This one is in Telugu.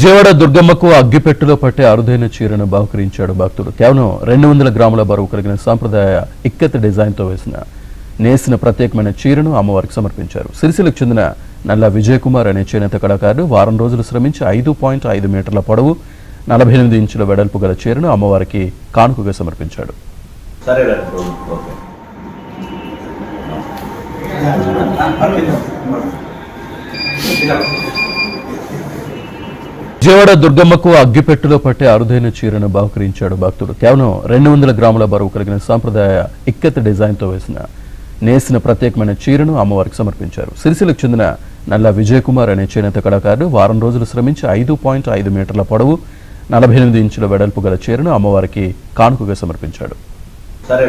విజయవాడ దుర్గమ్మకు అగ్గిపెట్టులో పట్టే అరుదైన చీరను బహుకరించాడు భక్తుడు. కేవలం 200 గ్రాముల బరువు కలిగిన సాంప్రదాయ ఇక్కత్ డిజైన్తో నేసిన ప్రత్యేకమైన చీరను అమ్మవారికి సమర్పించారు. సిరిసిల్లకు చెందిన నల్ల విజయ్ కుమార్ అనే చేనేత కళాకారుడు వారం రోజులు శ్రమించి 5.5 మీటర్ల పొడవు 48 ఇంచుల వెడల్పు గల చీరను అమ్మవారికి కానుకగా సమర్పించాడు. విజయవాడ దుర్గమ్మకు అగ్గిపెట్టులో పట్టే అరుదైన చీరను బహుకరించాడు భక్తుడు. కేవలం 200 గ్రాముల బరువు కలిగిన సాంప్రదాయ ఇక్కత్ డిజైన్తో నేసిన ప్రత్యేకమైన చీరను అమ్మవారికి సమర్పించారు. సిరిసిల్లకు చెందిన నల్ల విజయ్ కుమార్ అనే చేనేత కళాకారుడు వారం రోజులు శ్రమించి 5.5 మీటర్ల పొడవు 48 ఇంచుల వెడల్పు గల చీరను అమ్మవారికి కానుకగా సమర్పించాడు. సరే